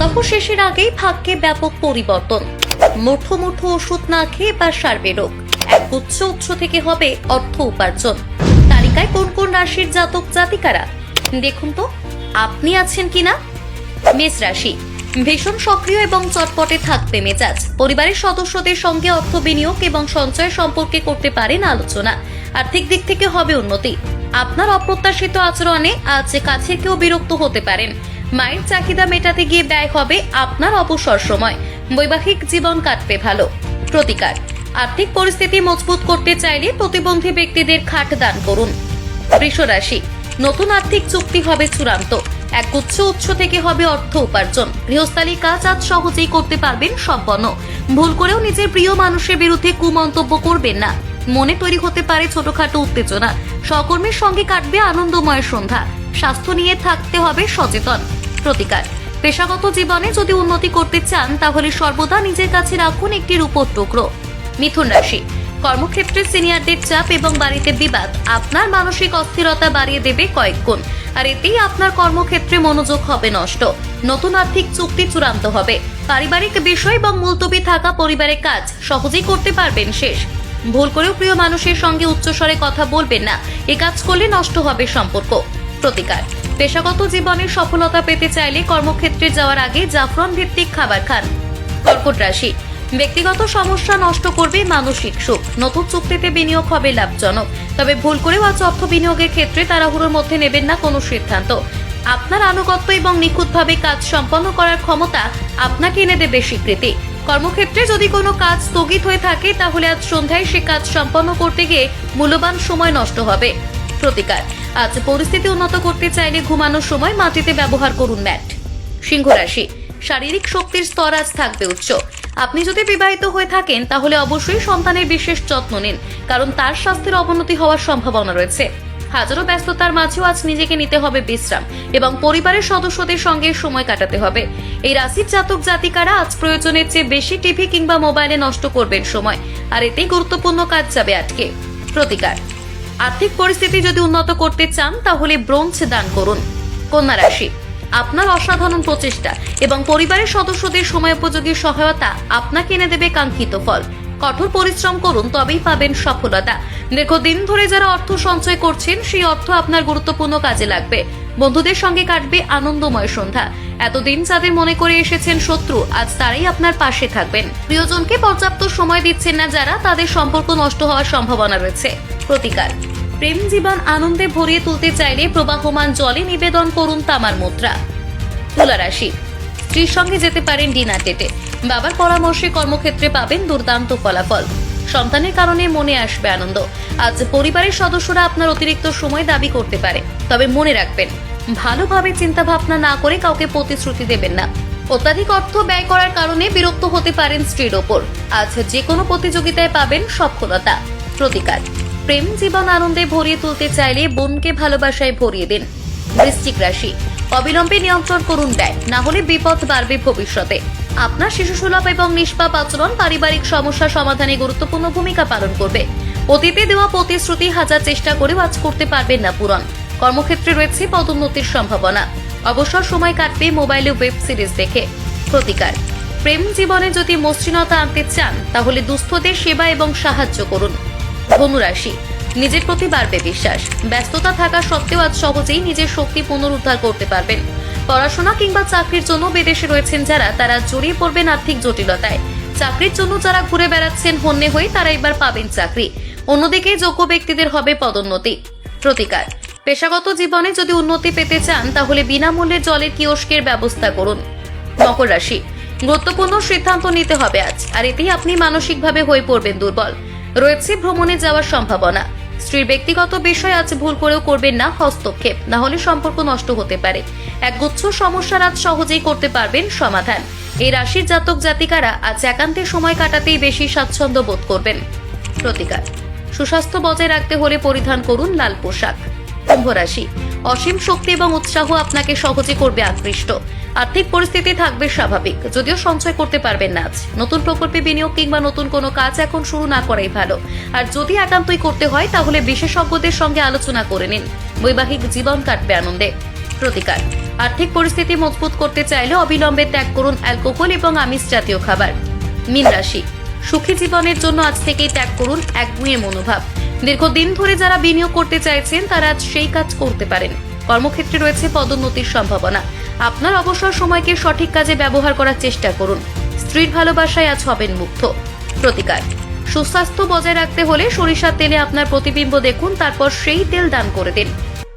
সপ্তাহ শেষের আগেই ভাগ্যে ব্যাপক পরিবর্তন। মুঠো মুঠো ওষুধ না খেয়ে বা সারবে রোগ। এক গুচ্ছ উৎস থেকে হবে অর্থ উপার্জন। তালিকায় কোন কোন রাশির জাতক জাতিকারা দেখুন তো আপনি আছেন কিনা। মেষ রাশি, ভীষণ সক্রিয় এবং চটপটে থাকবে মেজাজ। পরিবারের সদস্যদের সঙ্গে অর্থ বিনিয়োগ এবং সঞ্চয় সম্পর্কে করতে পারেন আলোচনা। আর্থিক দিক থেকে হবে উন্নতি। আপনার অপ্রত্যাশিত আচরণে আজ কাছের কেউ বিরক্ত হতে পারেন। মায়ের চাহিদা মেটাতে গিয়ে ব্যয় হবে আপনার অবসর সময়। বৈবাহিক জীবন কাটবে ভালো। প্রতিকার, আর্থিক পরিস্থিতি মজবুত করতে চাইলে প্রতিবন্ধী ব্যক্তিদের খাট দান করুন। বৃষ রাশি, নতুন আর্থিক চুক্তি হবে চূড়ান্ত। এক গুচ্ছ উৎস থেকে হবে অর্থ উপার্জন। গৃহস্থালী কাজ আজ সহজেই করতে পারবেন সম্পন্ন। ভুল করেও নিজের প্রিয় মানুষের বিরুদ্ধে কুমন্তব্য করবেন না। মনে তৈরি হতে পারে ছোটখাটো উত্তেজনা। সহকর্মীর সঙ্গে কাটবে আনন্দময় সন্ধ্যা। স্বাস্থ্য নিয়ে থাকতে হবে সচেতন। প্রতিকার, পেশাগত জীবনে যদি উন্নতি করতে চান তাহলে সর্বদা নিজের কাছে রাখুন একটি রূপোর টুকরো। মিথুন রাশি, কর্মক্ষেত্রে সিনিয়রদের চাপ এবং বাড়িতে বিবাদ আপনার মানসিক অস্থিরতা বাড়িয়ে দেবে কয়েক গুণ। আর এতেই আপনার কর্মক্ষেত্রে মনোযোগ হবে নষ্ট। নতুন আর্থিক চুক্তি চূড়ান্ত হবে। পারিবারিক বিষয় এবং মুলতবি থাকা পরিবারের কাজ সহজেই করতে পারবেন শেষ। ভুল করেও প্রিয় মানুষের সঙ্গে উচ্চস্বরে কথা বলবেন না। এ কাজ করলে নষ্ট হবে সম্পর্ক। প্রতিকার, পেশাগত জীবনে সফলতা পেতে চাইলে কর্মক্ষেত্রে যাওয়ার আগে জাফরান ভিত্তিক খাবার খান। কর্কট রাশি, ব্যক্তিগত সমস্যা নষ্ট করবে মানসিক সুখ। নতুন চুক্তিতে বিনিয়োগ হবে লাভজনক। তবে ভুল করেও আজ অর্থ বিনিয়োগের ক্ষেত্রে তাড়াহুড়োর মধ্যে নেবেন না কোনো সিদ্ধান্ত। আপনার আনুগত্য এবং নিখুঁতভাবে কাজ সম্পন্ন করার ক্ষমতা আপনাকে এনে দেবে স্বীকৃতি। কর্মক্ষেত্রে যদি কোনো কাজ স্থগিত হয়ে থাকে তাহলে আজ সন্ধ্যায় সে কাজ সম্পন্ন করতে গিয়ে মূল্যবান সময় নষ্ট হবে। প্রতিকার, আজ পরিস্থিতি উন্নত করতে চাইলে ঘুমানোর সময় মাটিতে ব্যবহার করুন ম্যাট। সিংহ রাশি, শারীরিক শক্তির স্তর আজ থাকবে উচ্চ। আপনি যদি বিবাহিত হয়ে থাকেন তাহলে অবশ্যই সন্তানের বিশেষ যত্ন নিন, কারণ তার স্বাস্থ্যের অবনতি হওয়ার সম্ভাবনা রয়েছে। হাজারো ব্যস্ততার মাঝেও আজ নিজেকে নিতে হবে বিশ্রাম এবং পরিবারের সদস্যদের সঙ্গে সময় কাটাতে হবে। এই রাশির জাতক জাতিকারা আজ প্রয়োজনের চেয়ে বেশি টিভি কিংবা মোবাইলে নষ্ট করবেন সময়, আর এতেই গুরুত্বপূর্ণ কাজ যাবে আটকে। প্রতিকার, আর্থিক পরিস্থিতি যদি উন্নত করতে চান তাহলে ব্রোঞ্জ দান করুন। কন্যা রাশি, আপনার অসাধারণ প্রচেষ্টা এবং পরিবারের সদস্যদের সময়োপযোগী সহায়তা আপনাকে এনে দেবে কাঙ্ক্ষিত ফল। কঠোর পরিশ্রম করুন, তবেই পাবেন সফলতা। দীর্ঘদিন ধরে যারা অর্থ সঞ্চয় করছেন সেই অর্থ আপনার গুরুত্বপূর্ণ কাজে লাগবে। বন্ধুদের সঙ্গে কাটবে আনন্দময় সন্ধ্যা। এতদিন যাদের মনে করে এসেছেন শত্রু, আজ তারাই আপনার পাশে থাকবেন। প্রিয়জনকে পর্যাপ্ত সময় দিচ্ছেন না যারা, তাদের সম্পর্ক নষ্ট হওয়ার সম্ভাবনা রয়েছে। প্রতিকার, প্রেম জীবন আনন্দে ভরিয়ে তুলতে চাইলে প্রবাহমান জলে নিবেদন করুন তামার মুদ্রা। তুলা রাশি, স্ত্রীর সঙ্গে যেতে পারেন ডিনার ডেটে। বাবার পরামর্শে কর্মক্ষেত্রে পাবেন দুর্দান্ত ফলাফল। সন্তানের কারণে মনে আসবে আনন্দ। আজ পরিবারের সদস্যরা আপনার অতিরিক্ত সময় দাবি করতে পারে, তবে মনে রাখবেন ভালোভাবে চিন্তা ভাবনা না করে কাউকে প্রতিশ্রুতি দেবেন না। অত্যাধিক অর্থ ব্যয় করার কারণে বিরক্ত হতে পারেন স্ত্রীর ওপর। আজ যে কোনো প্রতিযোগিতায় পাবেন সফলতা। প্রতিকার, প্রেম জীবন আনন্দে ভরিয়ে তুলতে চাইলে বোনকে ভালোবাসায় ভরিয়ে দিন। বৃশ্চিক রাশি, অবিলম্বে নিয়ন্ত্রণ করুন ব্যয়, না হলে বিপদ বাড়বে ভবিষ্যতে। আপনার শিশুসুলভ এবং নিষ্পাপ আচরণ পারিবারিক সমস্যা সমাধানে গুরুত্বপূর্ণ ভূমিকা পালন করবে। অতীতে দেওয়া প্রতিশ্রুতি হাজার চেষ্টা করেও আজ করতে পারবেন না পূরণ। কর্মক্ষেত্রে রয়েছে পদোন্নতির সম্ভাবনা। অবসর সময় কাটবে মোবাইলে ওয়েব সিরিজ দেখে। প্রতিকার, প্রেম জীবনে যদি মসৃণতা আনতে চান তাহলে দুস্থদের সেবা এবং সাহায্য করুন। ধনু রাশি, নিজের প্রতি বাড়বে বিশ্বাস। ব্যস্ততা থাকা সত্ত্বেও আজ সহজেই নিজের শক্তি পুনরুদ্ধার করতে পারবেন। পড়াশোনা কিংবা চাকরির জন্য বিদেশে রয়েছেন যারা, তারা জড়িয়ে পড়বেন আর্থিক জটিলতায়। চাকরির জন্য যারা ঘুরে বেড়াচ্ছেন হন্যে হয়ে, তারা এবার পাবেন চাকরি। অন্যদিকে যোগ্য ব্যক্তিদের হবে পদোন্নতি। প্রতিকার, পেশাগত জীবনে যদি উন্নতি পেতে চান তাহলে বিনামূল্যে জলের কিওস্কের ব্যবস্থা করুন। মকর রাশি, গুরুত্বপূর্ণ সিদ্ধান্ত নিতে হবে আজ, আর এতেই আপনি মানসিকভাবে হয়ে পড়বেন দুর্বল। রয়েছে ভ্রমণে যাওয়ার সম্ভাবনা। স্ত্রীর ব্যক্তিগত বিষয় আজ ভুল করেও করবেন না হস্তক্ষেপ, না হলে সম্পর্ক নষ্ট হতে পারে। এক গুচ্ছ সমস্যার আজ সহজেই করতে পারবেন সমাধান। এই রাশির জাতক জাতিকারা আজ একান্তে সময় কাটাতেই বেশি স্বাচ্ছন্দ্য বোধ করবেন। প্রতিকার, সুস্বাস্থ্য বজায় রাখতে হলে পরিধান করুন লাল পোশাক। কুম্ভ রাশি, অসীম শক্তি এবং উৎসাহ আপনাকে সহজে করবে আকৃষ্ট। আর্থিক পরিস্থিতি থাকবে স্বাভাবিক, যদিও সঞ্চয় করতে পারবেন না আজ। নতুন প্রকল্পে বিনিয়োগ কিংবা নতুন কোনো কাজ এখন শুরু না করাই ভালো। আর যদি একান্তই করতে হয় তাহলে বিশেষজ্ঞদের সঙ্গে আলোচনা করে নিন। বৈবাহিক জীবন কাটবে আনন্দে। প্রতিকার, আর্থিক পরিস্থিতি মজবুত করতে চাইলে অবিলম্বে ত্যাগ করুন অ্যালকোহল এবং আমিষ জাতীয় খাবার। মীন রাশি, সুখী জীবনের জন্য আজ থেকেই ত্যাগ করুন একগুঁয়ে মনোভাব। দীর্ঘদিন ধরে যারা বিনিয়োগ করতে চাইছেন তারা আজ সেই কাজ করতে পারেন। কর্মক্ষেত্রে রয়েছে পদোন্নতির সম্ভাবনা। আপনার অবসর সময়কে সঠিক কাজে ব্যবহার করার চেষ্টা করুন। স্ত্রীর ভালোবাসায় আজ হবেন মুগ্ধ। প্রতিকার, সুস্বাস্থ্য বজায় রাখতে হলে সরিষার তেলে আপনার প্রতিবিম্ব দেখুন, তারপর সেই তেল দান করে দিন।